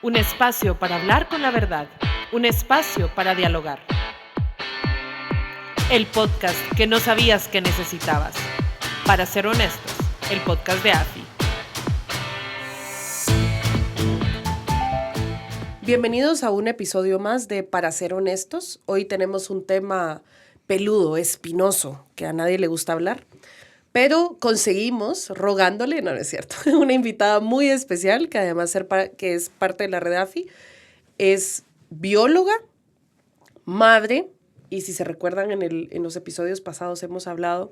Un espacio para hablar con la verdad, un espacio para dialogar. El podcast que no sabías que necesitabas. Para ser honestos, el podcast de AFI. Bienvenidos a un episodio más de Para ser honestos. Hoy tenemos un tema peludo, espinoso, que a nadie le gusta hablar. Pero conseguimos, rogándole, no es cierto, una invitada muy especial, que además que es parte de la red AFI, es bióloga, madre, y si se recuerdan en los episodios pasados hemos hablado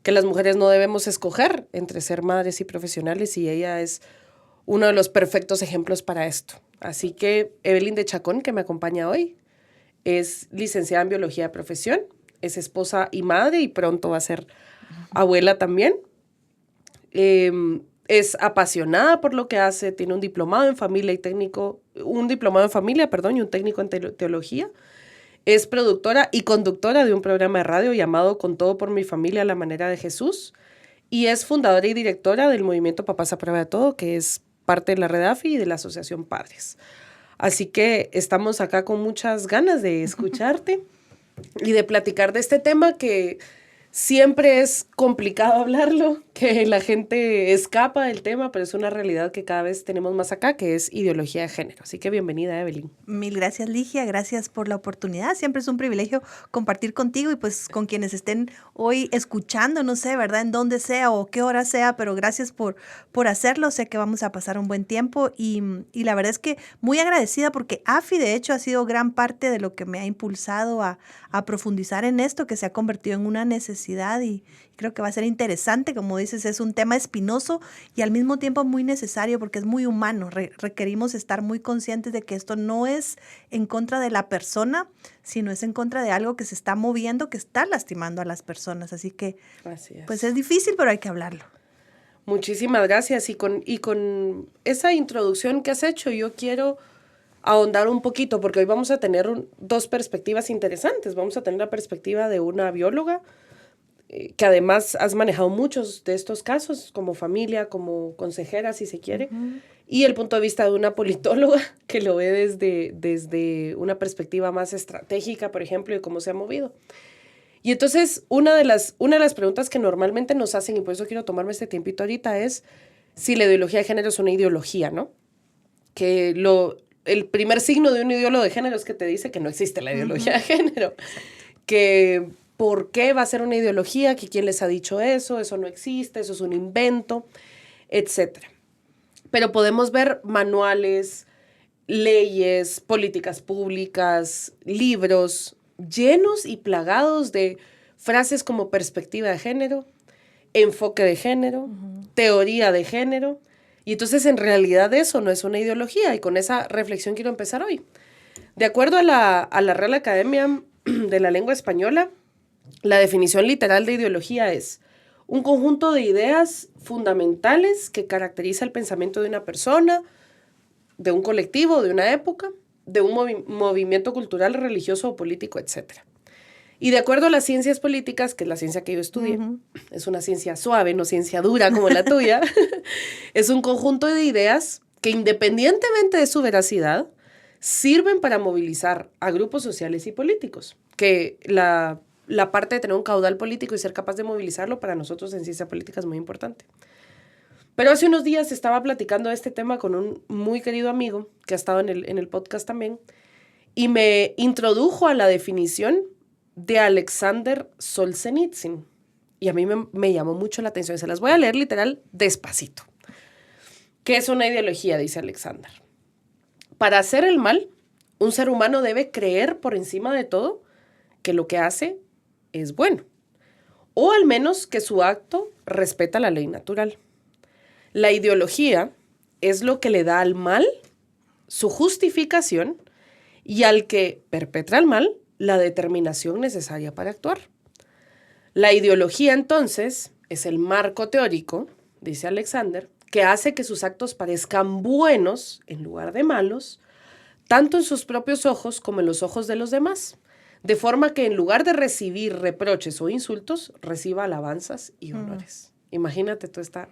que las mujeres no debemos escoger entre ser madres y profesionales, y ella es uno de los perfectos ejemplos para esto. Así que Evelyn de Chacón, que me acompaña hoy, es licenciada en biología de profesión, es esposa y madre y pronto va a ser abuela también. Es apasionada por lo que hace, tiene un diplomado en familia y un diplomado en familia, y un técnico en teología. Es productora y conductora de un programa de radio llamado Con todo por mi familia, a la manera de Jesús. Y es fundadora y directora del movimiento Papás a Prueba de Todo, que es parte de la red AFI y de la Asociación Padres. Así que estamos acá con muchas ganas de escucharte y de platicar de este tema que siempre es complicado hablarlo, que la gente escapa del tema, pero es una realidad que cada vez tenemos más acá, que es ideología de género. Así que bienvenida, Evelyn. Mil gracias, Ligia. Gracias por la oportunidad. Siempre es un privilegio compartir contigo y pues con quienes estén hoy escuchando, no sé, ¿verdad? En dónde sea o qué hora sea, pero gracias por hacerlo. Sé que vamos a pasar un buen tiempo y la verdad es que muy agradecida porque AFI, de hecho, ha sido gran parte de lo que me ha impulsado a profundizar en esto, que se ha convertido en una necesidad y creo que va a ser interesante. Como dices, es un tema espinoso y al mismo tiempo muy necesario porque es muy humano. Requerimos estar muy conscientes de que esto no es en contra de la persona, sino es en contra de algo que se está moviendo, que está lastimando a las personas. Así que, pues es difícil, pero hay que hablarlo. Muchísimas gracias. Y con esa introducción que has hecho, yo quiero ahondar un poquito, porque hoy vamos a tener dos perspectivas interesantes. Vamos a tener la perspectiva de una bióloga, que además has manejado muchos de estos casos como familia, como consejera, si se quiere, y el punto de vista de una politóloga que lo ve desde una perspectiva más estratégica, por ejemplo, de cómo se ha movido. Y entonces, una de las preguntas que normalmente nos hacen, y por eso quiero tomarme este tiempito ahorita, es si la ideología de género es una ideología, ¿no? Que el primer signo de un ideólogo de género es que te dice que no existe la ideología de género. Que por qué va a ser una ideología, que quién les ha dicho eso no existe, eso es un invento, etc. Pero podemos ver manuales, leyes, políticas públicas, libros llenos y plagados de frases como perspectiva de género, enfoque de género, teoría de género. Y entonces en realidad eso no es una ideología, y con esa reflexión quiero empezar hoy. De acuerdo a la Real Academia de la Lengua Española, la definición literal de ideología es un conjunto de ideas fundamentales que caracteriza el pensamiento de una persona, de un colectivo, de una época, de un movimiento cultural, religioso o político, etc. Y de acuerdo a las ciencias políticas, que es la ciencia que yo estudié, es una ciencia suave, no ciencia dura como la tuya, es un conjunto de ideas que, independientemente de su veracidad, sirven para movilizar a grupos sociales y políticos. Que la parte de tener un caudal político y ser capaz de movilizarlo para nosotros en ciencia política es muy importante. Pero hace unos días estaba platicando de este tema con un muy querido amigo que ha estado en el podcast también, y me introdujo a la definición de Alexander Solzhenitsyn. Y a mí me llamó mucho la atención. Se las voy a leer literal despacito. ¿Qué es una ideología?, dice Alexander. Para hacer el mal, un ser humano debe creer por encima de todo que lo que hace es bueno, o al menos que su acto respeta la ley natural. La ideología es lo que le da al mal su justificación y al que perpetra el mal la determinación necesaria para actuar. La ideología, entonces, es el marco teórico, dice Alexander, que hace que sus actos parezcan buenos en lugar de malos, tanto en sus propios ojos como en los ojos de los demás, de forma que en lugar de recibir reproches o insultos, reciba alabanzas y honores. Imagínate tú esta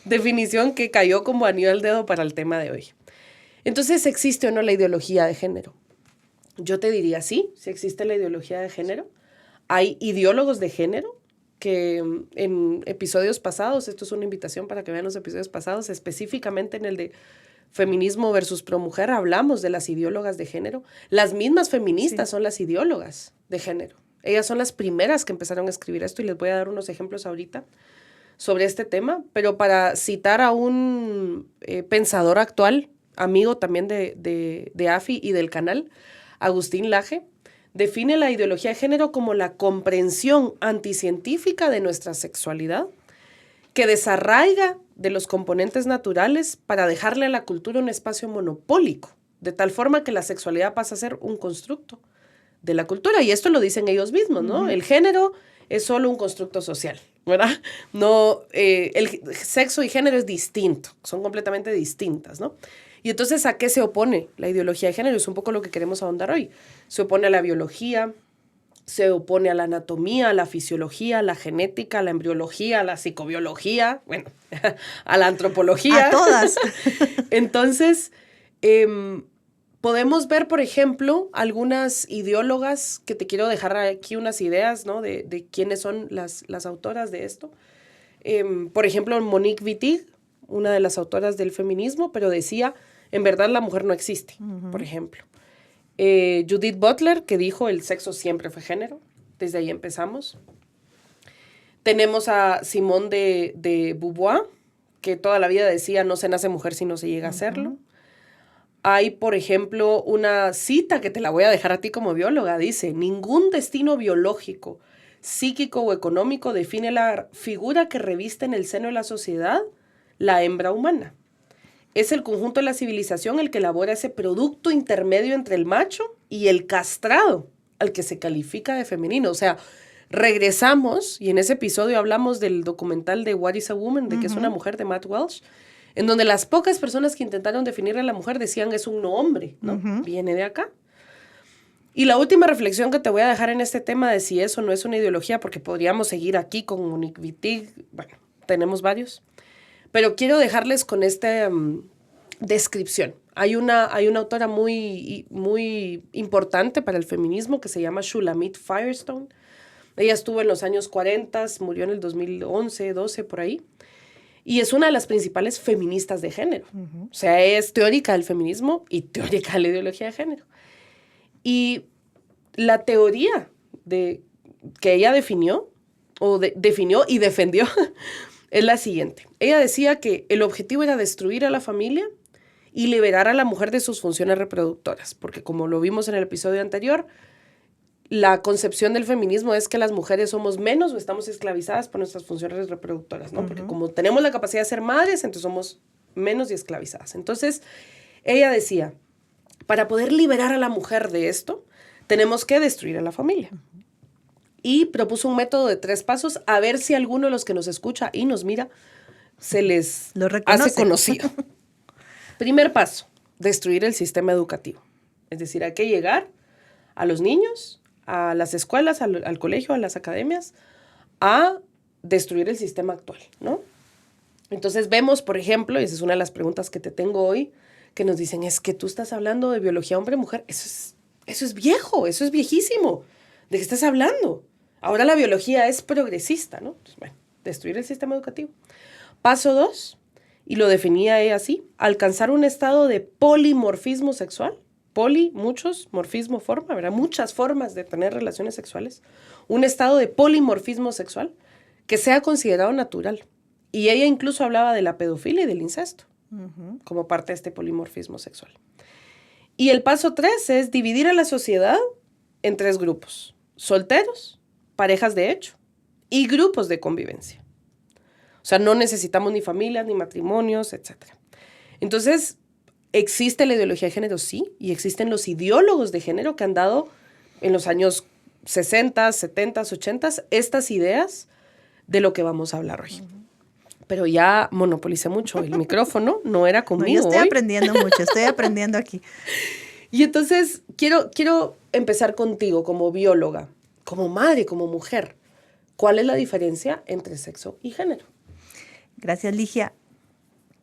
definición que cayó como anillo al dedo para el tema de hoy. Entonces, ¿existe o no la ideología de género? Yo te diría sí existe la ideología de género. Hay ideólogos de género que en episodios pasados, esto es una invitación para que vean los episodios pasados, específicamente en el de feminismo versus promujer, hablamos de las ideólogas de género. Las mismas feministas son las ideólogas de género. Ellas son las primeras que empezaron a escribir esto y les voy a dar unos ejemplos ahorita sobre este tema, pero para citar a un pensador actual, amigo también de AFI y del canal, Agustín Laje, define la ideología de género como la comprensión anticientífica de nuestra sexualidad que desarraiga de los componentes naturales para dejarle a la cultura un espacio monopólico, de tal forma que la sexualidad pasa a ser un constructo de la cultura. Y esto lo dicen ellos mismos, ¿no? Uh-huh. El género es solo un constructo social, ¿verdad? No, el sexo y género es distinto, son completamente distintas, ¿no? Y entonces, ¿a qué se opone la ideología de género? Es un poco lo que queremos ahondar hoy. Se opone a la biología, se opone a la anatomía, a la fisiología, a la genética, a la embriología, a la psicobiología, bueno, a la antropología. A todas. Entonces, podemos ver, por ejemplo, algunas ideólogas, que te quiero dejar aquí unas ideas, ¿no? de quiénes son las autoras de esto. Por ejemplo, Monique Wittig, una de las autoras del feminismo, pero decía, en verdad la mujer no existe, uh-huh. por ejemplo. Judith Butler, que dijo, el sexo siempre fue género, desde ahí empezamos. Tenemos a Simone de Beauvoir, que toda la vida decía, no se nace mujer si no se llega uh-huh. a serlo. Hay, por ejemplo, una cita que te la voy a dejar a ti como bióloga, dice, ningún destino biológico, psíquico o económico define la figura que reviste en el seno de la sociedad la hembra humana. Es el conjunto de la civilización el que elabora ese producto intermedio entre el macho y el castrado, al que se califica de femenino. O sea, regresamos, y en ese episodio hablamos del documental de What is a Woman, de uh-huh. que es una mujer, de Matt Welch, en donde las pocas personas que intentaron definir a la mujer decían es un no hombre, ¿no? Uh-huh. Viene de acá. Y la última reflexión que te voy a dejar en este tema de si eso no es una ideología, porque podríamos seguir aquí con Monique Wittig, bueno, tenemos varios. Pero quiero dejarles con esta descripción. Hay una autora muy importante para el feminismo que se llama Shulamit Firestone. Ella estuvo en los años 40, murió en el 2011, 12, por ahí. Y es una de las principales feministas de género. Uh-huh. O sea, es teórica del feminismo y teórica de la ideología de género. Y la teoría que ella definió y defendió es la siguiente. Ella decía que el objetivo era destruir a la familia y liberar a la mujer de sus funciones reproductoras, porque como lo vimos en el episodio anterior, la concepción del feminismo es que las mujeres somos menos o estamos esclavizadas por nuestras funciones reproductoras, ¿no? Uh-huh. Porque como tenemos la capacidad de ser madres, entonces somos menos y esclavizadas. Entonces, ella decía, para poder liberar a la mujer de esto, tenemos que destruir a la familia. Uh-huh. Y propuso un método de 3 pasos, a ver si alguno de los que nos escucha y nos mira se les hace conocido. Primer paso, destruir el sistema educativo. Es decir, hay que llegar a los niños, a las escuelas, al colegio, a las academias, a destruir el sistema actual, ¿no? Entonces vemos, por ejemplo, y esa es una de las preguntas que te tengo hoy, que nos dicen, es que tú estás hablando de biología hombre-mujer. Eso es viejo, eso es viejísimo. ¿De qué estás hablando? Ahora la biología es progresista, ¿no? Entonces, bueno, destruir el sistema educativo. Paso 2, y lo definía ella así, alcanzar un estado de polimorfismo sexual. Poli, muchos, morfismo, forma, ¿verdad? Muchas formas de tener relaciones sexuales. Un estado de polimorfismo sexual que sea considerado natural. Y ella incluso hablaba de la pedofilia y del incesto uh-huh. como parte de este polimorfismo sexual. Y el paso 3 es dividir a la sociedad en 3 grupos. Solteros, parejas de hecho y grupos de convivencia. O sea, no necesitamos ni familias, ni matrimonios, etc. Entonces, ¿existe la ideología de género? Sí, y existen los ideólogos de género que han dado en los años 60, 70, 80 estas ideas de lo que vamos a hablar hoy. Uh-huh. Pero ya monopolicé mucho el micrófono, no era conmigo. No, yo estoy aprendiendo mucho, estoy aprendiendo aquí. Y entonces quiero empezar contigo como bióloga, como madre, como mujer. ¿Cuál es la diferencia entre sexo y género? Gracias, Ligia.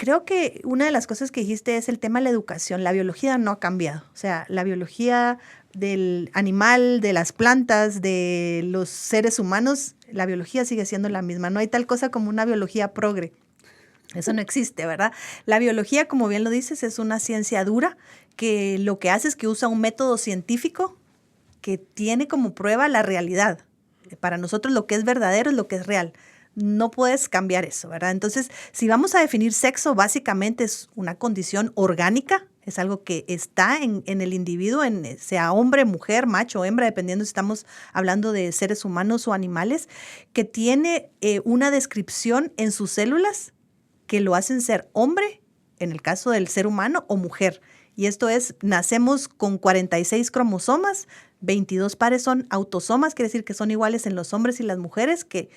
creo que una de las cosas que dijiste es el tema de la educación. La biología no ha cambiado. O sea, la biología del animal, de las plantas, de los seres humanos, la biología sigue siendo la misma. No hay tal cosa como una biología progre. Eso no existe, ¿verdad? La biología, como bien lo dices, es una ciencia dura que lo que hace es que usa un método científico que tiene como prueba la realidad. Para nosotros lo que es verdadero es lo que es real. No puedes cambiar eso, ¿verdad? Entonces, si vamos a definir sexo, básicamente es una condición orgánica, es algo que está en el individuo, sea hombre, mujer, macho o hembra, dependiendo si estamos hablando de seres humanos o animales, que tiene una descripción en sus células que lo hacen ser hombre, en el caso del ser humano, o mujer. Y esto es, nacemos con 46 cromosomas, 22 pares son autosomas, quiere decir que son iguales en los hombres y las mujeres, que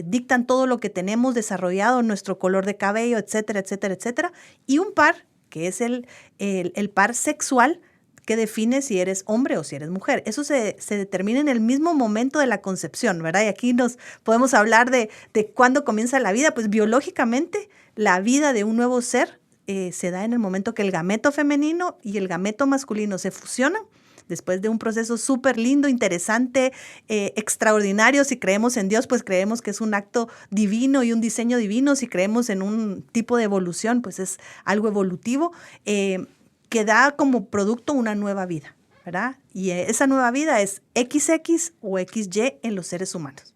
dictan todo lo que tenemos desarrollado, nuestro color de cabello, etcétera, etcétera, etcétera. Y un par, que es el par sexual, que define si eres hombre o si eres mujer. Eso se determina en el mismo momento de la concepción, ¿verdad? Y aquí nos podemos hablar de cuándo comienza la vida. Pues biológicamente, la vida de un nuevo ser se da en el momento que el gameto femenino y el gameto masculino se fusionan, después de un proceso súper lindo, interesante, extraordinario. Si creemos en Dios, pues creemos que es un acto divino y un diseño divino. Si creemos en un tipo de evolución, pues es algo evolutivo, que da como producto una nueva vida, ¿verdad? Y esa nueva vida es XX o XY en los seres humanos.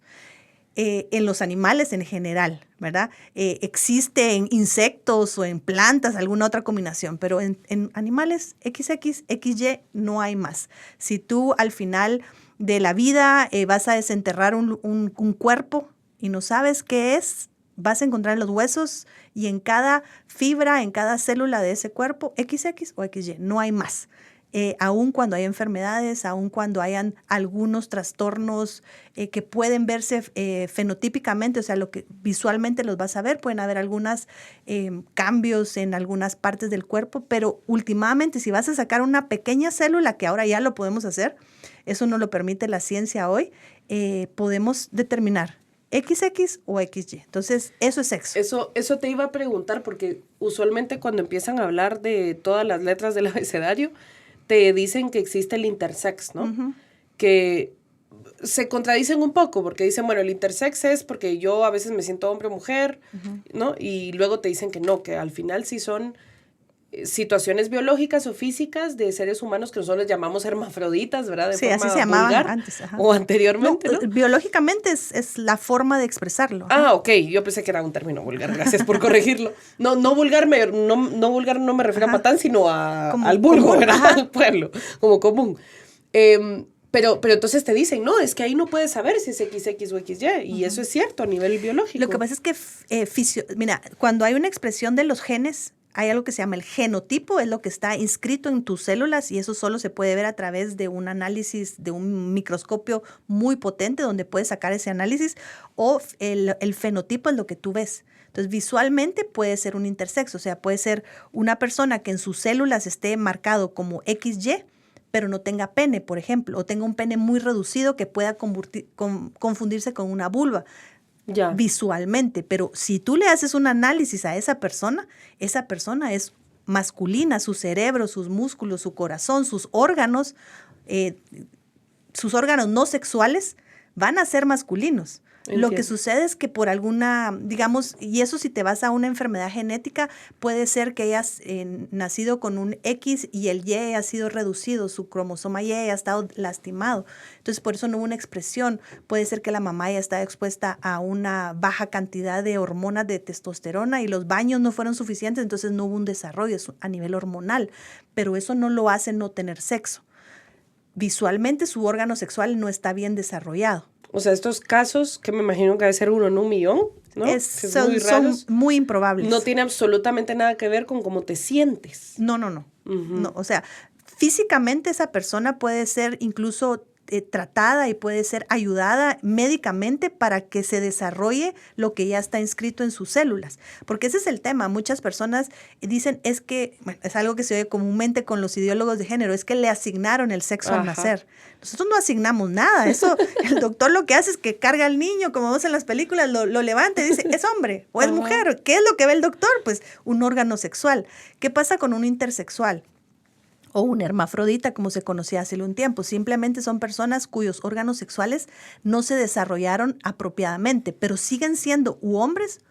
En los animales en general, ¿verdad? Existe en insectos o en plantas alguna otra combinación, pero en animales XX, XY no hay más. Si tú al final de la vida vas a desenterrar un cuerpo y no sabes qué es, vas a encontrar en los huesos y en cada fibra, en cada célula de ese cuerpo, XX o XY, no hay más. Aun cuando hay enfermedades, aun cuando hayan algunos trastornos que pueden verse fenotípicamente, o sea, lo que visualmente los vas a ver, pueden haber algunos cambios en algunas partes del cuerpo, pero últimamente si vas a sacar una pequeña célula, que ahora ya lo podemos hacer, eso no lo permite la ciencia hoy, podemos determinar XX o XY. Entonces, eso es sexo. Eso te iba a preguntar, porque usualmente cuando empiezan a hablar de todas las letras del abecedario, te dicen que existe el intersex, ¿no? Uh-huh. Que se contradicen un poco, porque dicen, bueno, el intersex es porque yo a veces me siento hombre o mujer, uh-huh, ¿no? Y luego te dicen que no, que al final sí son situaciones biológicas o físicas de seres humanos que nosotros llamamos hermafroditas, ¿verdad? De sí, forma así se llamaban vulgar, antes. Ajá. O anteriormente, ¿no? Biológicamente es la forma de expresarlo. Ajá. Ah, ok. Yo pensé que era un término vulgar. Gracias por corregirlo. No vulgar no me refiero, ajá, a patán, sino al vulgo, común, ¿verdad? Al pueblo, como común. Pero entonces te dicen, no, es que ahí no puedes saber si es XX o XY, y uh-huh, eso es cierto a nivel biológico. Lo que pasa es que, mira, cuando hay una expresión de los genes, hay algo que se llama el genotipo, es lo que está inscrito en tus células y eso solo se puede ver a través de un análisis, de un microscopio muy potente donde puedes sacar ese análisis, o el fenotipo es lo que tú ves. Entonces, visualmente puede ser un intersexo, o sea, puede ser una persona que en sus células esté marcado como XY, pero no tenga pene, por ejemplo, o tenga un pene muy reducido que pueda confundirse con una vulva. Ya. Visualmente, pero si tú le haces un análisis a esa persona es masculina, su cerebro, sus músculos, su corazón, sus órganos no sexuales van a ser masculinos. Entiendo. Lo que sucede es que por alguna, digamos, y eso si te vas a una enfermedad genética, puede ser que hayas nacido con un X y el Y ha sido reducido, su cromosoma Y ha estado lastimado. Entonces, por eso no hubo una expresión. Puede ser que la mamá ya estaba expuesta a una baja cantidad de hormonas de testosterona y los baños no fueron suficientes, entonces no hubo un desarrollo a nivel hormonal. Pero eso no lo hace no tener sexo. Visualmente, su órgano sexual no está bien desarrollado. O sea, estos casos, que me imagino que debe ser uno en un millón, ¿no? Son muy improbables. No tiene absolutamente nada que ver con cómo te sientes. No. Uh-huh. No, o sea, físicamente esa persona puede ser incluso tratada y puede ser ayudada médicamente para que se desarrolle lo que ya está inscrito en sus células. Porque ese es el tema. Muchas personas dicen, es que, bueno, es algo que se oye comúnmente con los ideólogos de género, es que le asignaron el sexo al nacer. Nosotros no asignamos nada. Eso, el doctor lo que hace es que carga al niño, como vemos en las películas, lo levanta y dice, ¿es hombre o es mujer? ¿Qué es lo que ve el doctor? Pues un órgano sexual. ¿Qué pasa con un intersexual? O un hermafrodita, como se conocía hace un tiempo. Simplemente son personas cuyos órganos sexuales no se desarrollaron apropiadamente, pero siguen siendo u hombres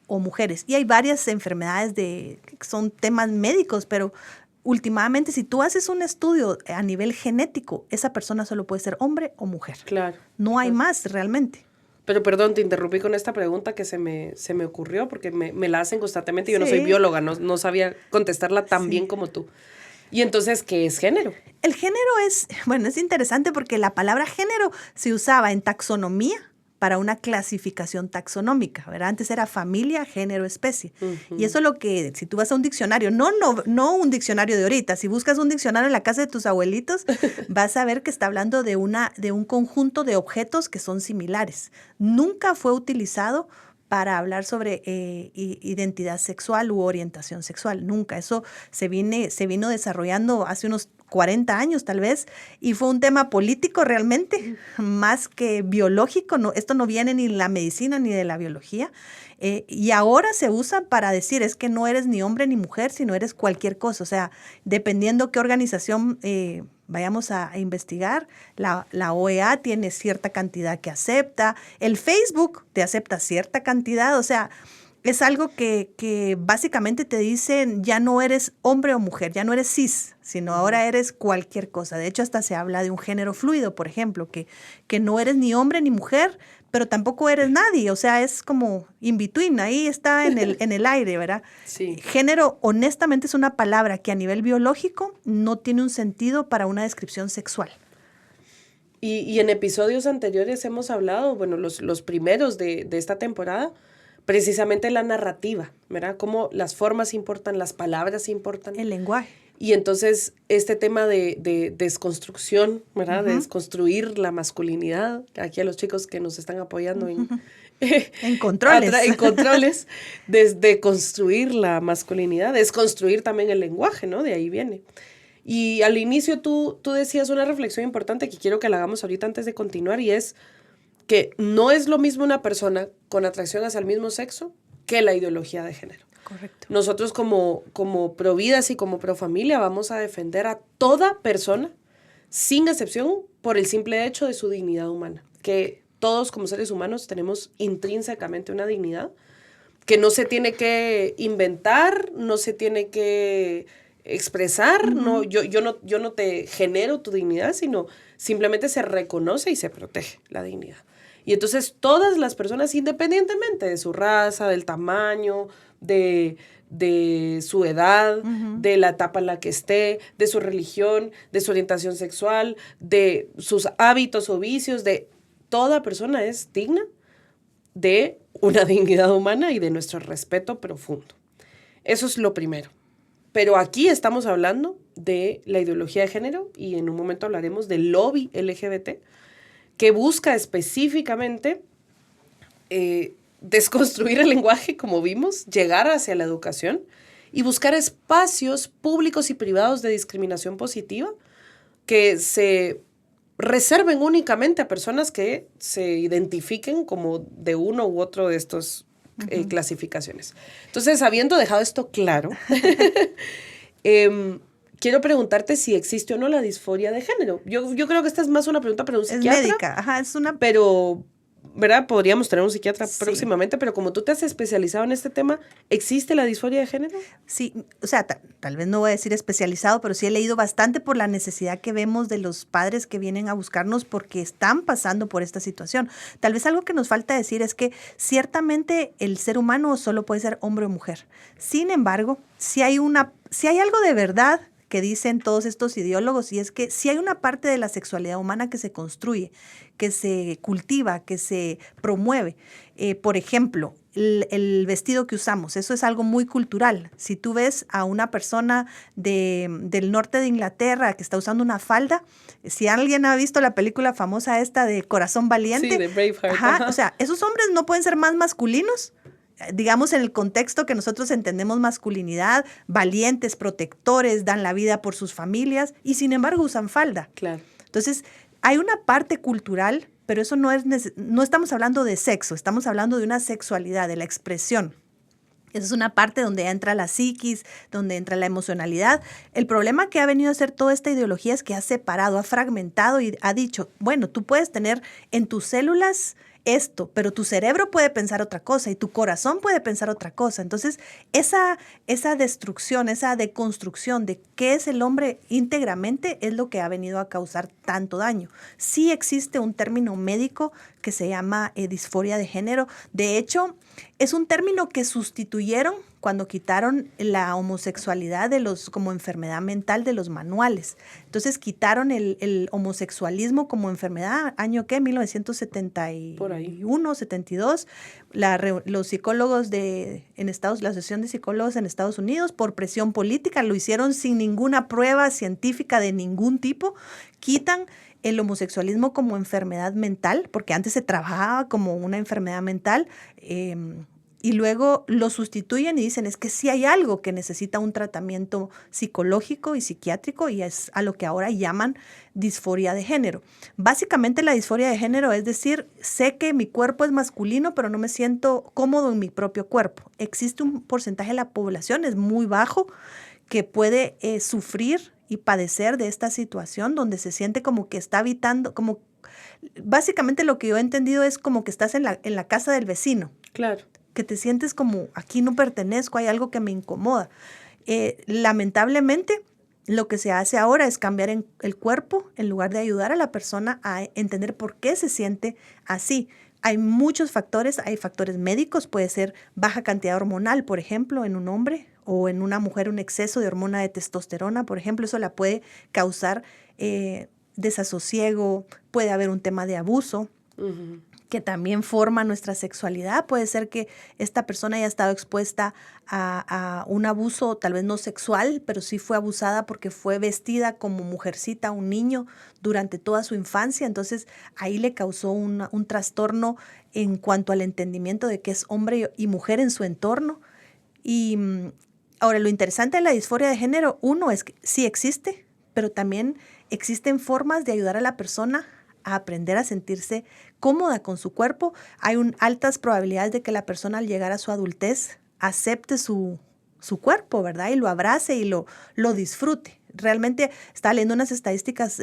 o mujeres. Y hay varias enfermedades que son temas médicos, pero últimamente si tú haces un estudio a nivel genético, esa persona solo puede ser hombre o mujer. Claro. No hay más realmente. Pero perdón, te interrumpí con esta pregunta que se me ocurrió porque me la hacen constantemente. Yo no soy bióloga, no sabía contestarla tan bien como tú. Y entonces, ¿qué es género? El género es interesante porque la palabra género se usaba en taxonomía para una clasificación taxonómica, ¿verdad? Antes era familia, género, especie. Uh-huh. Y eso es lo que, si tú vas a un diccionario, no un diccionario de ahorita, si buscas un diccionario en la casa de tus abuelitos, vas a ver que está hablando de un conjunto de objetos que son similares. Nunca fue utilizado para hablar sobre identidad sexual u orientación sexual. Nunca. Eso se vino desarrollando hace unos 40 años tal vez, y fue un tema político realmente, más que biológico. No, esto no viene ni de la medicina ni de la biología. Y ahora se usa para decir, es que no eres ni hombre ni mujer, sino eres cualquier cosa. O sea, dependiendo qué organización vayamos a investigar, la OEA tiene cierta cantidad que acepta, el Facebook te acepta cierta cantidad, o sea, es algo que básicamente te dicen, ya no eres hombre o mujer, ya no eres cis, sino ahora eres cualquier cosa. De hecho, hasta se habla de un género fluido, por ejemplo, que no eres ni hombre ni mujer, pero tampoco eres nadie, o sea, es como in between, ahí está en el aire, ¿verdad? Sí. Género, honestamente, es una palabra que a nivel biológico no tiene un sentido para una descripción sexual. Y en episodios anteriores hemos hablado, bueno, los primeros de esta temporada, precisamente la narrativa, ¿verdad? Cómo las formas importan, las palabras importan. El lenguaje. Y entonces este tema de desconstrucción, ¿verdad? Uh-huh. De desconstruir la masculinidad, aquí a los chicos que nos están apoyando uh-huh. en controles. En controles, desde construir la masculinidad, desconstruir también el lenguaje, ¿no? De ahí viene. Y al inicio tú decías una reflexión importante que quiero que la hagamos ahorita antes de continuar, y es que no es lo mismo una persona con atracción hacia el mismo sexo que la ideología de género. Correcto. Nosotros como Providas y como Profamilia vamos a defender a toda persona, sin excepción, por el simple hecho de su dignidad humana. Que todos como seres humanos tenemos intrínsecamente una dignidad que no se tiene que inventar, no se tiene que expresar. Uh-huh. No, yo no te genero tu dignidad, sino simplemente se reconoce y se protege la dignidad. Y entonces todas las personas, independientemente de su raza, del tamaño, de su edad, uh-huh, de la etapa en la que esté, de su religión, de su orientación sexual, de sus hábitos o vicios, de toda persona es digna de una dignidad humana y de nuestro respeto profundo. Eso es lo primero. Pero aquí estamos hablando de la ideología de género y en un momento hablaremos del lobby LGBT que busca específicamente desconstruir el lenguaje, como vimos, llegar hacia la educación y buscar espacios públicos y privados de discriminación positiva que se reserven únicamente a personas que se identifiquen como de uno u otro de estos uh-huh, clasificaciones. Entonces, habiendo dejado esto claro, quiero preguntarte si existe o no la disforia de género. Yo creo que esta es más una pregunta para un psiquiatra. Es médica, ajá, es una... Pero, ¿verdad? Podríamos tener un psiquiatra próximamente, pero como tú te has especializado en este tema, ¿existe la disforia de género? Sí, o sea, tal vez no voy a decir especializado, pero sí he leído bastante por la necesidad que vemos de los padres que vienen a buscarnos porque están pasando por esta situación. Tal vez algo que nos falta decir es que ciertamente el ser humano solo puede ser hombre o mujer. Sin embargo, si hay algo de verdad que dicen todos estos ideólogos, y es que si hay una parte de la sexualidad humana que se construye, que se cultiva, que se promueve. Por ejemplo, el vestido que usamos. Eso es algo muy cultural. Si tú ves a una persona del norte de Inglaterra que está usando una falda, si alguien ha visto la película famosa esta de Corazón Valiente, Sí, de Braveheart. ajá, Ajá. o sea, esos hombres no pueden ser más masculinos, digamos en el contexto que nosotros entendemos masculinidad, valientes, protectores, dan la vida por sus familias y sin embargo usan falda. Claro. Entonces, hay una parte cultural, pero eso no estamos hablando de sexo, estamos hablando de una sexualidad, de la expresión. Esa es una parte donde entra la psiquis, donde entra la emocionalidad. El problema que ha venido a ser toda esta ideología es que ha separado, ha fragmentado y ha dicho, bueno, tú puedes tener en tus células esto, pero tu cerebro puede pensar otra cosa y tu corazón puede pensar otra cosa. Entonces, esa destrucción, esa deconstrucción de qué es el hombre íntegramente es lo que ha venido a causar tanto daño. Sí existe un término médico que se llama disforia de género. De hecho, es un término que sustituyeron cuando quitaron la homosexualidad como enfermedad mental de los manuales. Entonces quitaron el homosexualismo como enfermedad, ¿año qué? 1971, 72. Los psicólogos la Asociación de Psicólogos en Estados Unidos, por presión política, lo hicieron sin ninguna prueba científica de ningún tipo, quitan el homosexualismo como enfermedad mental, porque antes se trabajaba como una enfermedad mental, y luego lo sustituyen y dicen, es que sí hay algo que necesita un tratamiento psicológico y psiquiátrico, y es a lo que ahora llaman disforia de género. Básicamente la disforia de género es decir, sé que mi cuerpo es masculino, pero no me siento cómodo en mi propio cuerpo. Existe un porcentaje de la población, es muy bajo, que puede sufrir y padecer de esta situación donde se siente como que está habitando, como básicamente lo que yo he entendido es como que estás en la casa del vecino. Claro. Que te sientes como aquí no pertenezco, hay algo que me incomoda. Lamentablemente, lo que se hace ahora es cambiar el cuerpo en lugar de ayudar a la persona a entender por qué se siente así. Hay muchos factores, hay factores médicos, puede ser baja cantidad hormonal, por ejemplo, en un hombre, o en una mujer un exceso de hormona de testosterona, por ejemplo, eso la puede causar desasosiego, puede haber un tema de abuso. Uh-huh. Que también forma nuestra sexualidad. Puede ser que esta persona haya estado expuesta a un abuso, tal vez no sexual, pero sí fue abusada porque fue vestida como mujercita, un niño, durante toda su infancia. Entonces, ahí le causó un trastorno en cuanto al entendimiento de que es hombre y mujer en su entorno. Y ahora, lo interesante de la disforia de género, uno, es que sí existe, pero también existen formas de ayudar a la persona a aprender a sentirse cómoda con su cuerpo. Hay altas probabilidades de que la persona al llegar a su adultez acepte su cuerpo, ¿verdad? Y lo abrace y lo disfrute. Realmente estaba leyendo unas estadísticas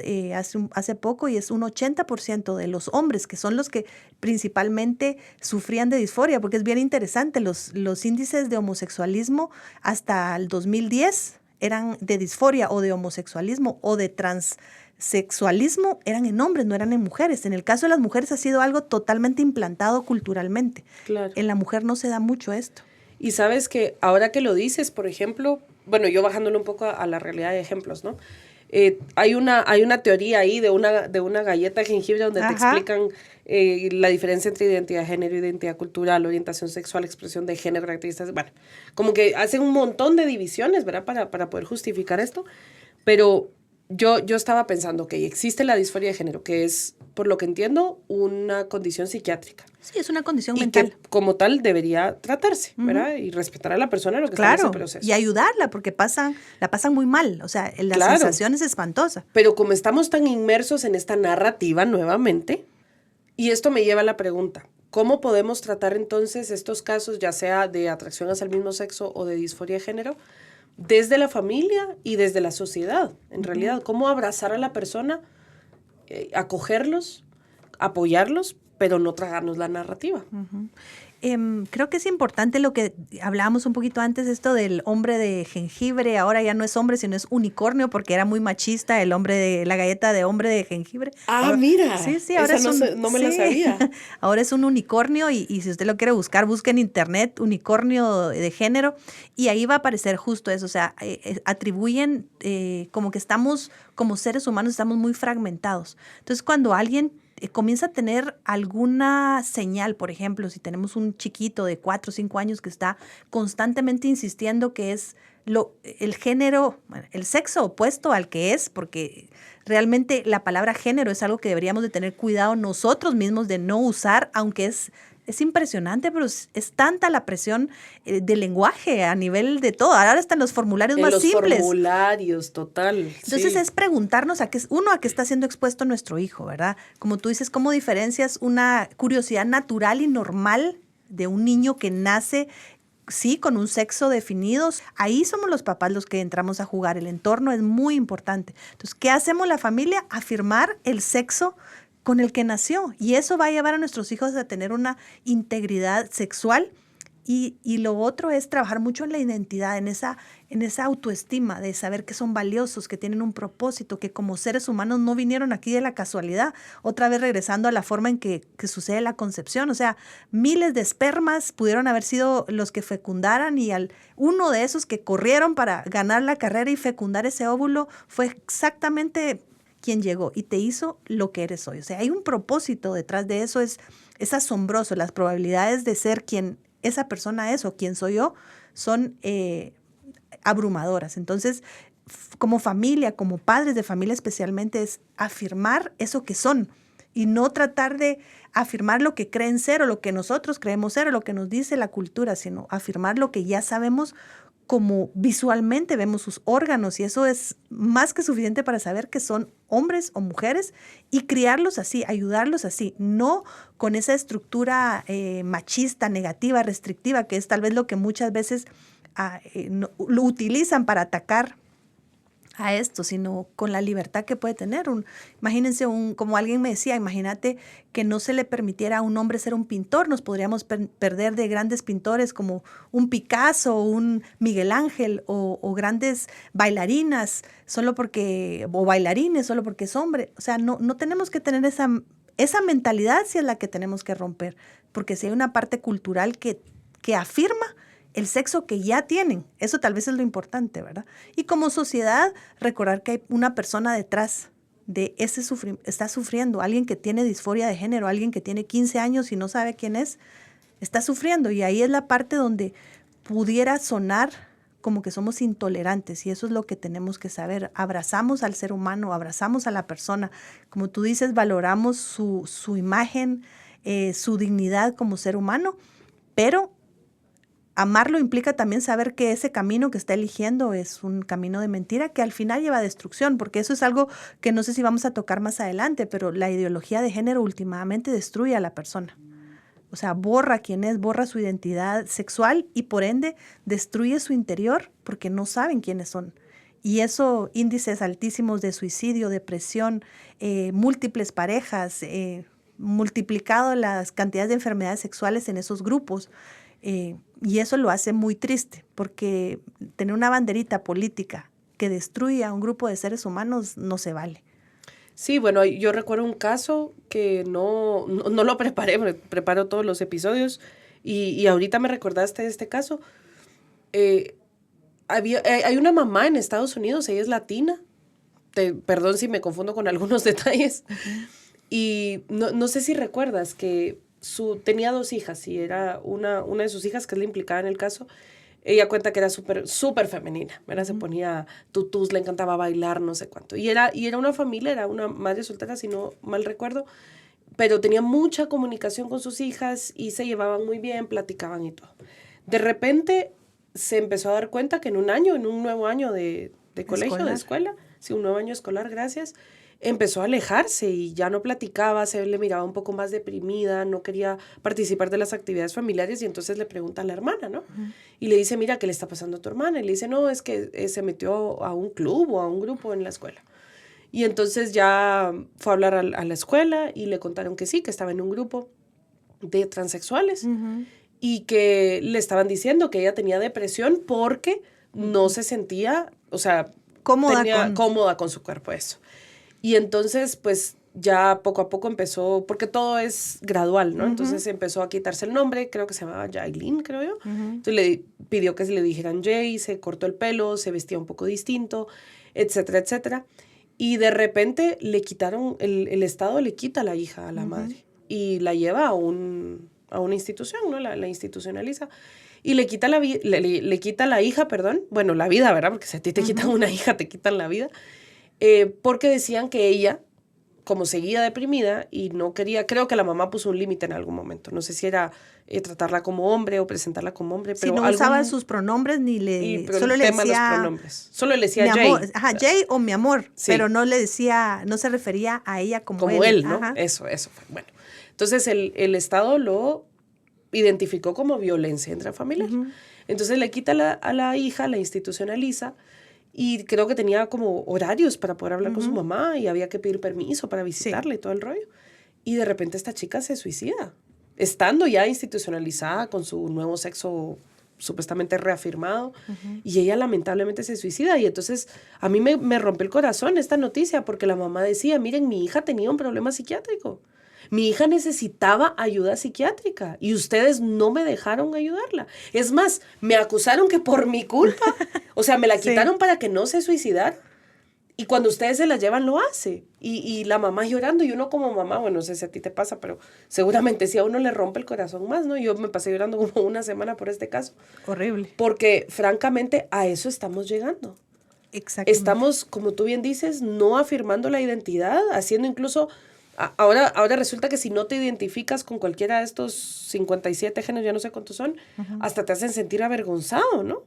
hace poco y es un 80% de los hombres que son los que principalmente sufrían de disforia, porque es bien interesante, los índices de homosexualismo hasta el 2010 eran de disforia o de homosexualismo o de transexualismo, eran en hombres, no eran en mujeres. En el caso de las mujeres ha sido algo totalmente implantado culturalmente. Claro. En la mujer no se da mucho esto. Y sabes que ahora que lo dices, por ejemplo, bueno, yo bajándolo un poco a la realidad de ejemplos, ¿no? Hay una teoría ahí de una galleta de jengibre donde te explican la diferencia entre identidad de género, identidad cultural, orientación sexual, expresión de género, características. Bueno, como que hacen un montón de divisiones, ¿verdad? Para poder justificar esto. Pero yo estaba pensando que existe la disforia de género, que es, por lo que entiendo, una condición psiquiátrica. Sí, es una condición mental. Que como tal debería tratarse, ¿verdad? Y respetar a la persona en lo que está en ese proceso. Y ayudarla, porque la pasan muy mal. O sea, la sensación es espantosa. Pero como estamos tan inmersos en esta narrativa nuevamente, y esto me lleva a la pregunta, ¿cómo podemos tratar entonces estos casos, ya sea de atracción hacia el mismo sexo o de disforia de género, desde la familia y desde la sociedad? En realidad, ¿cómo abrazar a la persona, acogerlos, apoyarlos, pero no tragarnos la narrativa? Creo que es importante lo que hablábamos un poquito antes, esto del hombre de jengibre. Ahora ya no es hombre, sino es unicornio, porque era muy machista el hombre de la galleta de hombre de jengibre. Ahora, mira, sí, ahora no me la sabía. Ahora es un unicornio y si usted lo quiere buscar, busque en internet unicornio de género y ahí va a aparecer justo eso. O sea, atribuyen como que estamos, como seres humanos, estamos muy fragmentados. Entonces, cuando alguien comienza a tener alguna señal, por ejemplo, si tenemos un chiquito de 4 o 5 años que está constantemente insistiendo que es el género, bueno, el sexo opuesto al que es, porque realmente la palabra género es algo que deberíamos de tener cuidado nosotros mismos de no usar, aunque es impresionante, pero es tanta la presión del lenguaje a nivel de todo. Ahora están los formularios más simples. En los formularios, total. Entonces es preguntarnos a qué está siendo expuesto nuestro hijo, ¿verdad? Como tú dices, ¿cómo diferencias una curiosidad natural y normal de un niño que nace, sí, con un sexo definido? Ahí somos los papás los que entramos a jugar. El entorno es muy importante. Entonces, ¿qué hacemos la familia? Afirmar el sexo con el que nació. Y eso va a llevar a nuestros hijos a tener una integridad sexual. Y lo otro es trabajar mucho en la identidad, en esa autoestima de saber que son valiosos, que tienen un propósito, que como seres humanos no vinieron aquí de la casualidad. Otra vez regresando a la forma en que sucede la concepción. O sea, miles de espermas pudieron haber sido los que fecundaran y uno de esos que corrieron para ganar la carrera y fecundar ese óvulo fue exactamente quien llegó y te hizo lo que eres hoy. O sea, hay un propósito detrás de eso. Es asombroso. Las probabilidades de ser quien esa persona es o quien soy yo son abrumadoras. Entonces, como familia, como padres de familia especialmente, es afirmar eso que son y no tratar de afirmar lo que creen ser o lo que nosotros creemos ser o lo que nos dice la cultura, sino afirmar lo que ya sabemos como visualmente vemos sus órganos, y eso es más que suficiente para saber que son hombres o mujeres y criarlos así, ayudarlos así, no con esa estructura machista, negativa, restrictiva, que es tal vez lo que muchas veces lo utilizan para atacar a esto, sino con la libertad que puede tener. Imagínense, como alguien me decía, imagínate que no se le permitiera a un hombre ser un pintor. Nos podríamos perder de grandes pintores como un Picasso, un Miguel Ángel o grandes bailarinas o bailarines solo porque es hombre. O sea, no tenemos que tener esa mentalidad, si es la que tenemos que romper, porque si hay una parte cultural que afirma el sexo que ya tienen. Eso tal vez es lo importante, ¿verdad? Y como sociedad, recordar que hay una persona detrás de ese está sufriendo. Alguien que tiene disforia de género, alguien que tiene 15 años y no sabe quién es, está sufriendo. Y ahí es la parte donde pudiera sonar como que somos intolerantes, y eso es lo que tenemos que saber. Abrazamos al ser humano, abrazamos a la persona. Como tú dices, valoramos su imagen, su dignidad como ser humano, pero amarlo implica también saber que ese camino que está eligiendo es un camino de mentira que al final lleva a destrucción, porque eso es algo que no sé si vamos a tocar más adelante, pero la ideología de género últimamente destruye a la persona. O sea, borra quién es, borra su identidad sexual y por ende destruye su interior porque no saben quiénes son. Y eso, índices altísimos de suicidio, depresión, múltiples parejas, multiplicado las cantidades de enfermedades sexuales en esos grupos. Y eso lo hace muy triste, porque tener una banderita política que destruye a un grupo de seres humanos no se vale. Sí, bueno, yo recuerdo un caso que no lo preparé, preparo todos los episodios, y ahorita me recordaste de este caso. Hay una mamá en Estados Unidos, ella es latina, perdón si me confundo con algunos detalles, y no sé si recuerdas que tenía 2 hijas, y era una de sus hijas, que es la implicada en el caso. Ella cuenta que era súper femenina, ¿verdad? Se ponía tutús, le encantaba bailar, no sé cuánto. Y era una familia, era una madre soltera, si no mal recuerdo, pero tenía mucha comunicación con sus hijas y se llevaban muy bien, platicaban y todo. De repente se empezó a dar cuenta que en un nuevo año de colegio, de escuela, sí, un nuevo año escolar, gracias, empezó a alejarse y ya no platicaba, se le miraba un poco más deprimida, no quería participar de las actividades familiares, y entonces le pregunta a la hermana, ¿no? Uh-huh. Y le dice, mira, ¿qué le está pasando a tu hermana? Y le dice, no, es que se metió a un club o a un grupo en la escuela. Y entonces ya fue a hablar a la escuela y le contaron que sí, que estaba en un grupo de transexuales, uh-huh, y que le estaban diciendo que ella tenía depresión porque no se sentía, o sea, cómoda con su cuerpo, eso. Y entonces, pues, ya poco a poco empezó, porque todo es gradual, ¿no? Uh-huh. Entonces empezó a quitarse el nombre, creo que se llamaba Jailin, creo yo. Uh-huh. Entonces le pidió que se le dijeran Jay, se cortó el pelo, se vestía un poco distinto, etcétera, etcétera. Y de repente le quitaron, el Estado le quita a la hija a la madre y la lleva a una institución, ¿no? La institucionaliza. Y le quita le quita la hija, perdón, bueno, la vida, ¿verdad? Porque si a ti te quitan una hija, te quitan la vida. Porque decían que ella, como seguía deprimida y no quería, creo que la mamá puso un límite en algún momento. No sé si era tratarla como hombre o presentarla como hombre. Pero si no usaba sus pronombres ni solo le decía... los pronombres. Solo le decía mi Jay. amor, Jay o mi amor, sí. Pero no le decía, no se refería a ella como él. ¿No? Ajá. Eso fue. Bueno, entonces el Estado lo identificó como violencia intrafamiliar. Entonces le quita a la hija, la institucionaliza, y creo que tenía como horarios para poder hablar con su mamá y había que pedir permiso para visitarla y todo el rollo. Y de repente esta chica se suicida, estando ya institucionalizada con su nuevo sexo supuestamente reafirmado, y ella lamentablemente se suicida. Y entonces a mí me rompe el corazón esta noticia, porque la mamá decía, miren, mi hija tenía un problema psiquiátrico. Mi hija necesitaba ayuda psiquiátrica y ustedes no me dejaron ayudarla. Es más, me acusaron que por mi culpa, o sea, me la quitaron para que no se suicidara. Y cuando ustedes se la llevan, lo hace. Y la mamá llorando, y uno como mamá, bueno, no sé si a ti te pasa, pero seguramente sí a uno le rompe el corazón más, ¿no? Yo me pasé llorando como una semana por este caso. Horrible. Porque, francamente, a eso estamos llegando. Exactamente. Estamos, como tú bien dices, no afirmando la identidad, haciendo incluso... Ahora resulta que si no te identificas con cualquiera de estos 57 géneros, ya no sé cuántos son, hasta te hacen sentir avergonzado, ¿no?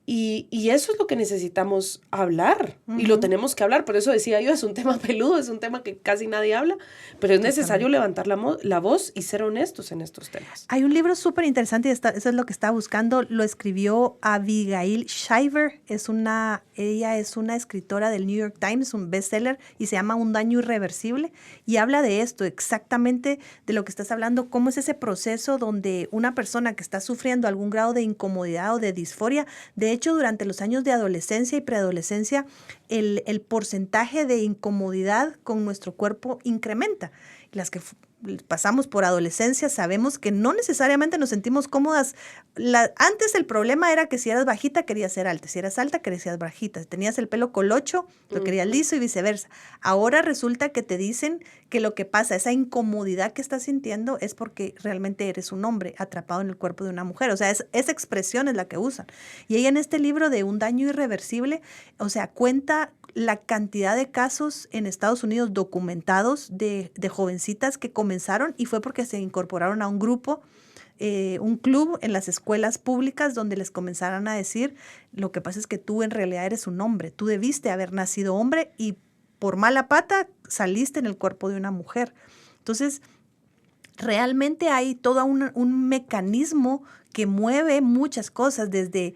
Y eso es lo que necesitamos hablar, y lo tenemos que hablar. Por eso decía yo, es un tema peludo, es un tema que casi nadie habla, pero es necesario levantar la voz y ser honestos en estos temas. Hay un libro súper interesante, y eso es lo que estaba buscando, lo escribió Abigail Shriver, ella es una escritora del New York Times, un bestseller, y se llama Un daño irreversible, y habla de esto, exactamente de lo que estás hablando, cómo es ese proceso donde una persona que está sufriendo algún grado de incomodidad o de disforia, de hecho, durante los años de adolescencia y preadolescencia, el porcentaje de incomodidad con nuestro cuerpo incrementa. Las que pasamos por adolescencia sabemos que no necesariamente nos sentimos cómodas. Antes el problema era que si eras bajita querías ser alta, si eras alta querías ser bajita, si tenías el pelo colocho lo querías liso y viceversa. Ahora resulta que te dicen que lo que pasa, esa incomodidad que estás sintiendo es porque realmente eres un hombre atrapado en el cuerpo de una mujer. O sea, esa expresión es la que usan. Y ella en este libro de Un daño irreversible, o sea, cuenta la cantidad de casos en Estados Unidos documentados de jovencitas que comenzaron y fue porque se incorporaron a un grupo, un club en las escuelas públicas donde les comenzaron a decir, lo que pasa es que tú en realidad eres un hombre, tú debiste haber nacido hombre y por mala pata saliste en el cuerpo de una mujer. Entonces, realmente hay todo un mecanismo que mueve muchas cosas desde...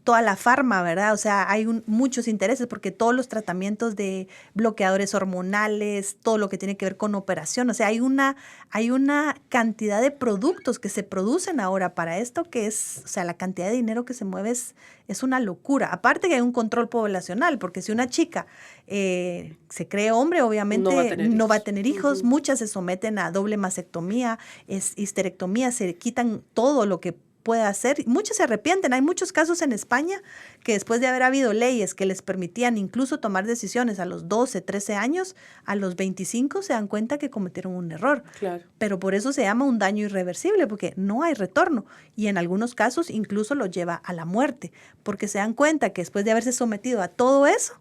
toda la farma, ¿verdad? O sea, hay muchos intereses porque todos los tratamientos de bloqueadores hormonales, todo lo que tiene que ver con operación, o sea, hay una cantidad de productos que se producen ahora para esto que es, o sea, la cantidad de dinero que se mueve es una locura. Aparte que hay un control poblacional, porque si una chica se cree hombre, obviamente no va a tener hijos. Muchas se someten a doble mastectomía, histerectomía, se quitan todo lo que puede hacer. Muchos se arrepienten. Hay muchos casos en España que después de haber habido leyes que les permitían incluso tomar decisiones a los 12, 13 años, a los 25 se dan cuenta que cometieron un error. Claro. Pero por eso se llama un daño irreversible, porque no hay retorno. Y en algunos casos incluso lo lleva a la muerte, porque se dan cuenta que después de haberse sometido a todo eso,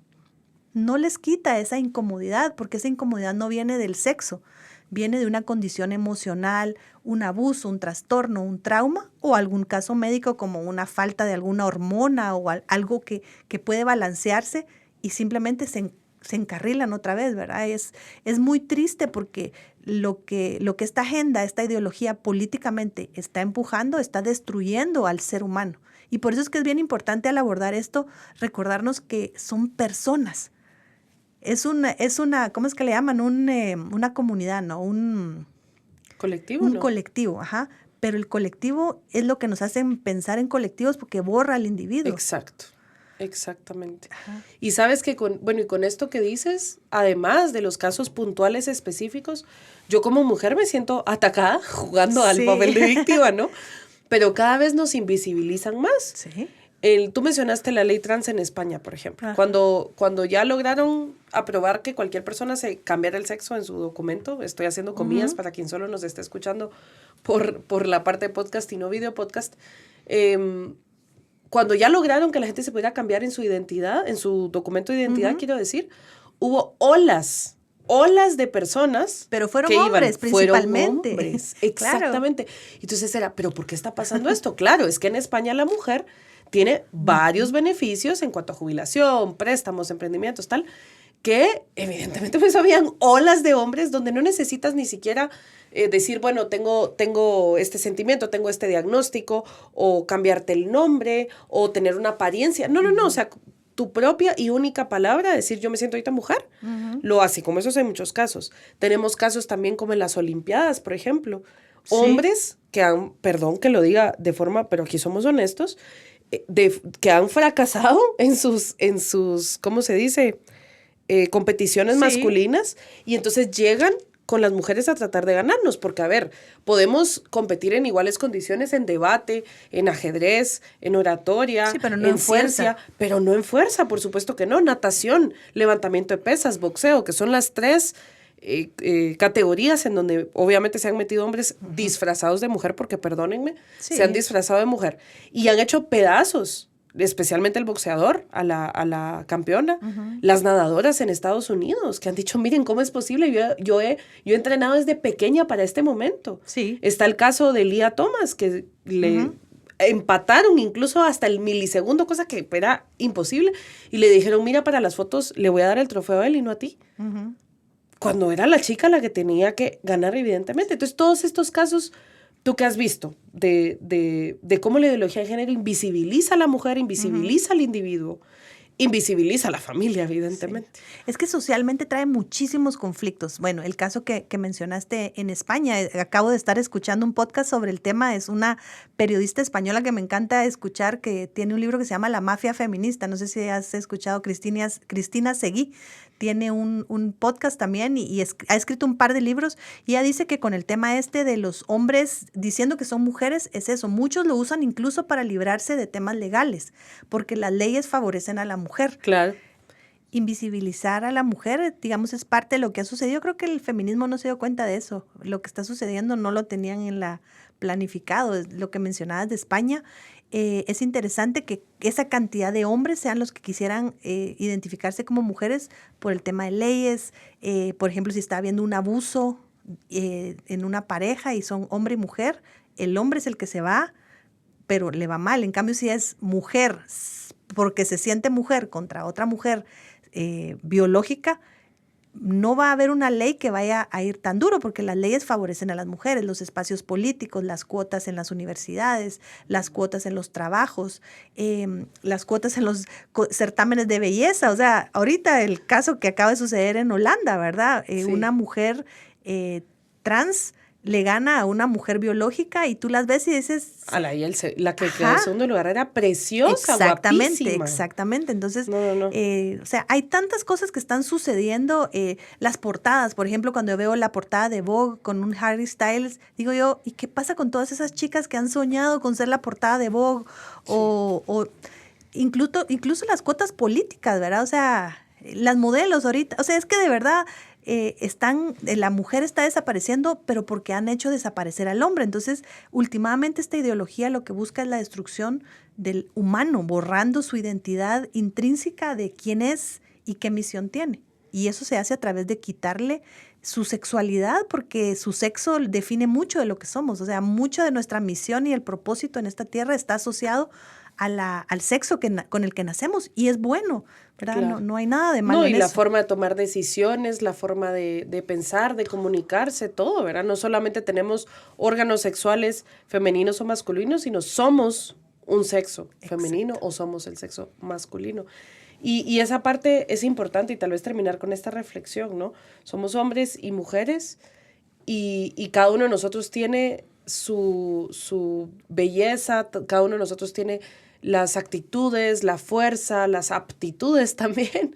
no les quita esa incomodidad, porque esa incomodidad no viene del sexo. Viene de una condición emocional, un abuso, un trastorno, un trauma o algún caso médico como una falta de alguna hormona o algo que puede balancearse y simplemente se encarrilan otra vez, ¿verdad? Es muy triste porque lo que esta agenda, esta ideología políticamente está empujando, está destruyendo al ser humano. Y por eso es que es bien importante al abordar esto, recordarnos que son personas. Es una, ¿cómo es que le llaman? Una comunidad, ¿no? Un colectivo, ¿no? Colectivo, ajá. Pero el colectivo es lo que nos hace pensar en colectivos porque borra al individuo. Exacto, exactamente. Ajá. Y sabes que con esto que dices, además de los casos puntuales específicos, yo como mujer me siento atacada jugando al papel de víctima, ¿no? Pero cada vez nos invisibilizan más. Sí. Tú mencionaste la ley trans en España, por ejemplo. Ajá. Cuando ya lograron aprobar que cualquier persona se cambiara el sexo en su documento, estoy haciendo comillas para quien solo nos esté escuchando por la parte de podcast y no video podcast, cuando ya lograron que la gente se pudiera cambiar en su identidad, en su documento de identidad, quiero decir, hubo olas de personas. Pero fueron que hombres, principalmente. Fueron hombres, exactamente. Claro. Entonces era, ¿pero por qué está pasando esto? Claro, es que en España la mujer tiene varios beneficios en cuanto a jubilación, préstamos, emprendimientos, tal, que evidentemente pues habían olas de hombres donde no necesitas ni siquiera decir, bueno, tengo este sentimiento, tengo este diagnóstico, o cambiarte el nombre, o tener una apariencia. No, o sea, tu propia y única palabra, decir yo me siento ahorita mujer, lo hace, como esos hay muchos casos. Tenemos casos también como en las Olimpiadas, por ejemplo. Sí. Hombres que han, perdón que lo diga de forma, pero aquí somos honestos, que han fracasado en sus ¿cómo se dice? Competiciones masculinas, y entonces llegan con las mujeres a tratar de ganarnos, porque a ver, podemos competir en iguales condiciones en debate, en ajedrez, en oratoria, sí, pero no en ciencia, pero no en fuerza, por supuesto que no, natación, levantamiento de pesas, boxeo, que son las tres categorías en donde obviamente se han metido hombres disfrazados de mujer, porque perdónenme, se han disfrazado de mujer y han hecho pedazos, especialmente el boxeador, a la campeona, las nadadoras en Estados Unidos, que han dicho, miren, ¿cómo es posible? Yo he entrenado desde pequeña para este momento. Sí. Está el caso de Lia Thomas, que le empataron incluso hasta el milisegundo, cosa que era imposible, y le dijeron, mira, para las fotos le voy a dar el trofeo a él y no a ti. Cuando era la chica la que tenía que ganar, evidentemente. Entonces, todos estos casos, ¿tú qué has visto? De cómo la ideología de género invisibiliza a la mujer, invisibiliza al individuo, invisibiliza a la familia, evidentemente. Sí. Es que socialmente trae muchísimos conflictos. Bueno, el caso que mencionaste en España, acabo de estar escuchando un podcast sobre el tema, es una periodista española que me encanta escuchar, que tiene un libro que se llama La Mafia Feminista. No sé si has escuchado, Cristina Seguí. Tiene un podcast también y ha escrito un par de libros, y ella dice que con el tema de los hombres diciendo que son mujeres, es eso. Muchos lo usan incluso para librarse de temas legales, porque las leyes favorecen a la mujer. Claro. Invisibilizar a la mujer, digamos, es parte de lo que ha sucedido. Creo que el feminismo no se dio cuenta de eso. Lo que está sucediendo no lo tenían planificado. Lo que mencionabas de España, es interesante que esa cantidad de hombres sean los que quisieran identificarse como mujeres por el tema de leyes. Por ejemplo, si está habiendo un abuso en una pareja y son hombre y mujer, el hombre es el que se va, pero le va mal. En cambio, si es mujer, porque se siente mujer contra otra mujer biológica, no va a haber una ley que vaya a ir tan duro, porque las leyes favorecen a las mujeres, los espacios políticos, las cuotas en las universidades, las cuotas en los trabajos, las cuotas en los certámenes de belleza. O sea, ahorita el caso que acaba de suceder en Holanda, ¿verdad? Sí. Una mujer trans le gana a una mujer biológica y tú las ves y dices... La que quedó en segundo lugar era preciosa, guapísima. Exactamente. Entonces, no. O sea, hay tantas cosas que están sucediendo. Las portadas, por ejemplo, cuando yo veo la portada de Vogue con un Harry Styles, digo yo, ¿y qué pasa con todas esas chicas que han soñado con ser la portada de Vogue? Sí. O incluso las cuotas políticas, ¿verdad? O sea, las modelos ahorita, o sea, es que de verdad... la mujer está desapareciendo, pero porque han hecho desaparecer al hombre. Entonces, últimamente esta ideología lo que busca es la destrucción del humano, borrando su identidad intrínseca de quién es y qué misión tiene. Y eso se hace a través de quitarle su sexualidad, porque su sexo define mucho de lo que somos. O sea, mucho de nuestra misión y el propósito en esta tierra está asociado al sexo con el que nacemos, y es bueno, ¿verdad? Claro. No hay nada de malo en eso. No, y la forma de tomar decisiones, la forma de pensar, de comunicarse, todo, ¿verdad? No solamente tenemos órganos sexuales femeninos o masculinos, sino somos un sexo femenino. Exacto. O somos el sexo masculino. Y esa parte es importante, y tal vez terminar con esta reflexión, ¿no? Somos hombres y mujeres, y cada uno de nosotros tiene su belleza, cada uno de nosotros tiene las actitudes, la fuerza, las aptitudes también,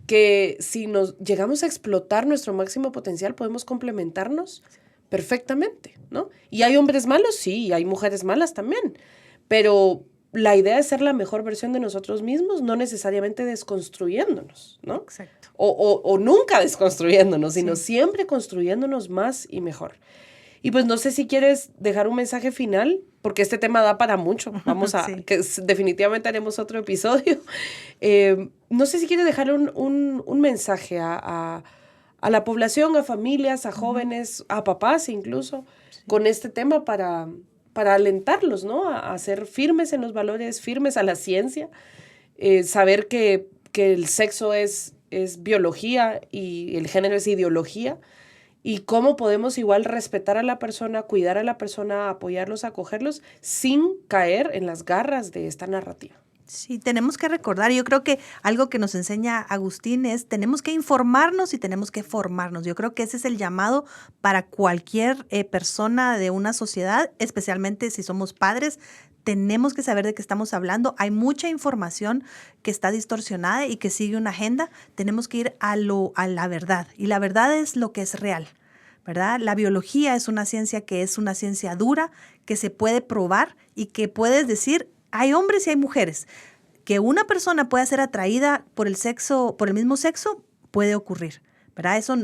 que si nos llegamos a explotar nuestro máximo potencial, podemos complementarnos perfectamente, ¿no? Y hay hombres malos, sí, y hay mujeres malas también, pero la idea es ser la mejor versión de nosotros mismos, no necesariamente desconstruyéndonos, ¿no? Exacto. O nunca desconstruyéndonos, sino Sí. siempre construyéndonos más y mejor. Y pues no sé si quieres dejar un mensaje final, porque este tema da para mucho. Vamos a, Sí. definitivamente haremos otro episodio. No sé si quieres dejar un mensaje a la población, a familias, a jóvenes, a papás incluso, con este tema para alentarlos, ¿no? A ser firmes en los valores, firmes a la ciencia, saber que el sexo es biología y el género es ideología, y cómo podemos igual respetar a la persona, cuidar a la persona, apoyarlos, acogerlos, sin caer en las garras de esta narrativa. Sí, tenemos que recordar, yo creo que algo que nos enseña Agustín es, tenemos que informarnos y tenemos que formarnos. Yo creo que ese es el llamado para cualquier persona de una sociedad, especialmente si somos padres. Tenemos que saber de qué estamos hablando. Hay mucha información que está distorsionada y que sigue una agenda. Tenemos que ir a la verdad, y la verdad es lo que es real, ¿verdad? La biología es una ciencia que es una ciencia dura, que se puede probar y que puedes decir, hay hombres y hay mujeres. Que una persona pueda ser atraída por el sexo, por el mismo sexo, puede ocurrir, ¿verdad? Eso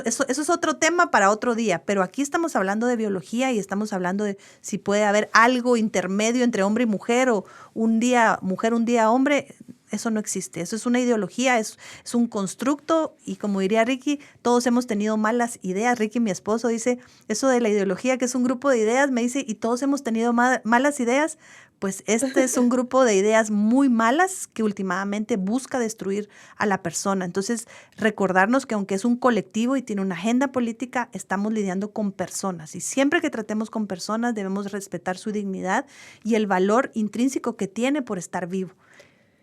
es otro tema para otro día, pero aquí estamos hablando de biología y estamos hablando de si puede haber algo intermedio entre hombre y mujer, o un día mujer, un día hombre. Eso no existe, eso es una ideología, es un constructo, y como diría Ricky, todos hemos tenido malas ideas. Ricky, mi esposo, dice eso de la ideología, que es un grupo de ideas, me dice, y todos hemos tenido malas ideas. Pues este es un grupo de ideas muy malas que últimamente busca destruir a la persona. Entonces, recordarnos que aunque es un colectivo y tiene una agenda política, estamos lidiando con personas, y siempre que tratemos con personas debemos respetar su dignidad y el valor intrínseco que tiene por estar vivo.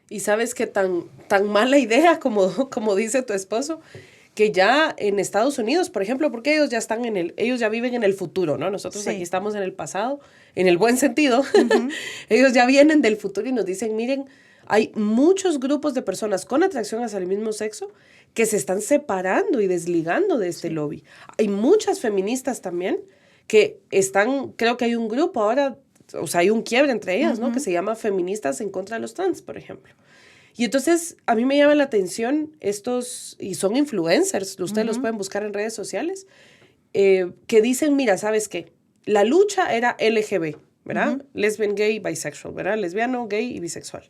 Y sabes que tan mala idea como dice tu esposo, que ya en Estados Unidos, por ejemplo, porque ellos ya viven en el futuro, ¿no? Nosotros Sí. aquí estamos en el pasado, en el buen sentido. Ellos ya vienen del futuro y nos dicen, miren, hay muchos grupos de personas con atracción hacia el mismo sexo que se están separando y desligando de este lobby. Hay muchas feministas también que creo que hay un grupo ahora, o sea, hay un quiebre entre ellas, ¿no? Que se llama Feministas en contra de los trans, por ejemplo. Y entonces a mí me llama la atención y son influencers, ustedes los pueden buscar en redes sociales, que dicen, mira, ¿sabes qué? La lucha era LGB, ¿verdad? Lesbian, gay, bisexual, ¿verdad? Lesbiano, gay y bisexual.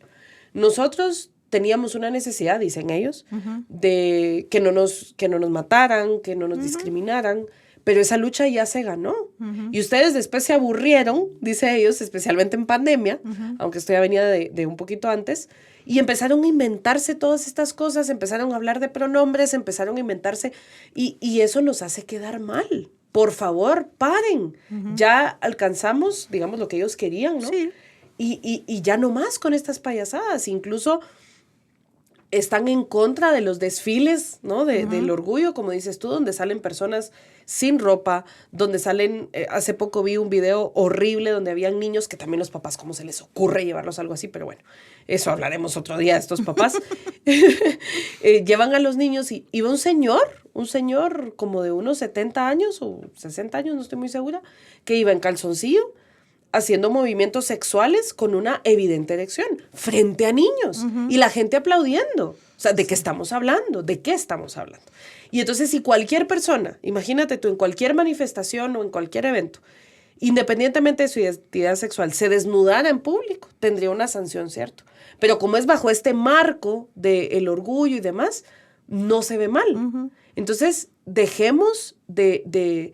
Nosotros teníamos una necesidad, dicen ellos, de que no nos mataran, que no nos discriminaran, pero esa lucha ya se ganó. Y ustedes después se aburrieron, dice ellos, especialmente en pandemia, aunque esto ya venía de un poquito antes, y empezaron a inventarse todas estas cosas, empezaron a hablar de pronombres, empezaron a inventarse, y eso nos hace quedar mal. Por favor, paren. Ya alcanzamos, digamos, lo que ellos querían, ¿no? Sí. Y ya no más con estas payasadas. Incluso están en contra de los desfiles, ¿no? Del orgullo, como dices tú, donde salen personas sin ropa, donde salen, hace poco vi un video horrible donde habían niños, que también los papás, ¿cómo se les ocurre llevarlos a algo así? Pero bueno, eso hablaremos otro día de estos papás. Llevan a los niños y iba un señor como de unos 70 años o 60 años, no estoy muy segura, que iba en calzoncillo, haciendo movimientos sexuales con una evidente erección frente a niños y la gente aplaudiendo. O sea, ¿de qué estamos hablando? ¿De qué estamos hablando? Y entonces, si cualquier persona, imagínate tú, en cualquier manifestación o en cualquier evento, independientemente de su identidad sexual, se desnudara en público, tendría una sanción, ¿cierto? Pero como es bajo este marco del orgullo y demás, no se ve mal. Entonces, dejemos de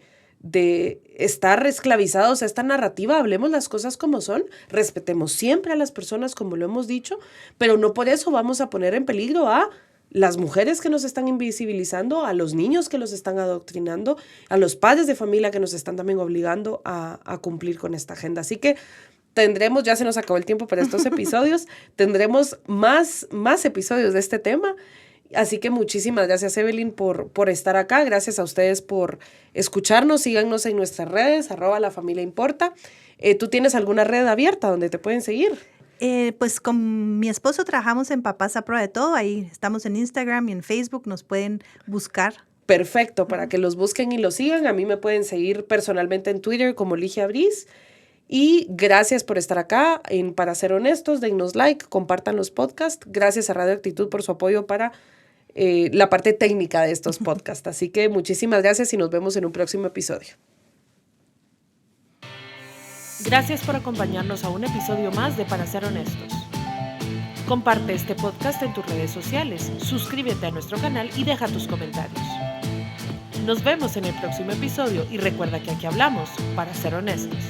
estar esclavizados a esta narrativa, hablemos las cosas como son, respetemos siempre a las personas como lo hemos dicho, pero no por eso vamos a poner en peligro a las mujeres que nos están invisibilizando, a los niños que los están adoctrinando, a los padres de familia que nos están también obligando a cumplir con esta agenda. Así que tendremos, ya se nos acabó el tiempo para estos episodios, tendremos más episodios de este tema. Así que muchísimas gracias, Evelyn, por estar acá. Gracias a ustedes por escucharnos. Síganos en nuestras redes, @lafamiliaimporta. ¿Tú tienes alguna red abierta donde te pueden seguir? Pues con mi esposo trabajamos en Papás a Prueba de Todo. Ahí estamos en Instagram y en Facebook. Nos pueden buscar. Perfecto, para que los busquen y los sigan. A mí me pueden seguir personalmente en Twitter como Ligia Briz. Y gracias por estar acá en Para Ser Honestos. Denos like, compartan los podcasts. Gracias a Radio Actitud por su apoyo para la parte técnica de estos podcasts. Así que muchísimas gracias y nos vemos en un próximo episodio. Gracias por acompañarnos a un episodio más de Para Ser Honestos. Comparte este podcast en tus redes sociales, suscríbete a nuestro canal y deja tus comentarios. Nos vemos en el próximo episodio y recuerda que aquí hablamos para ser honestos.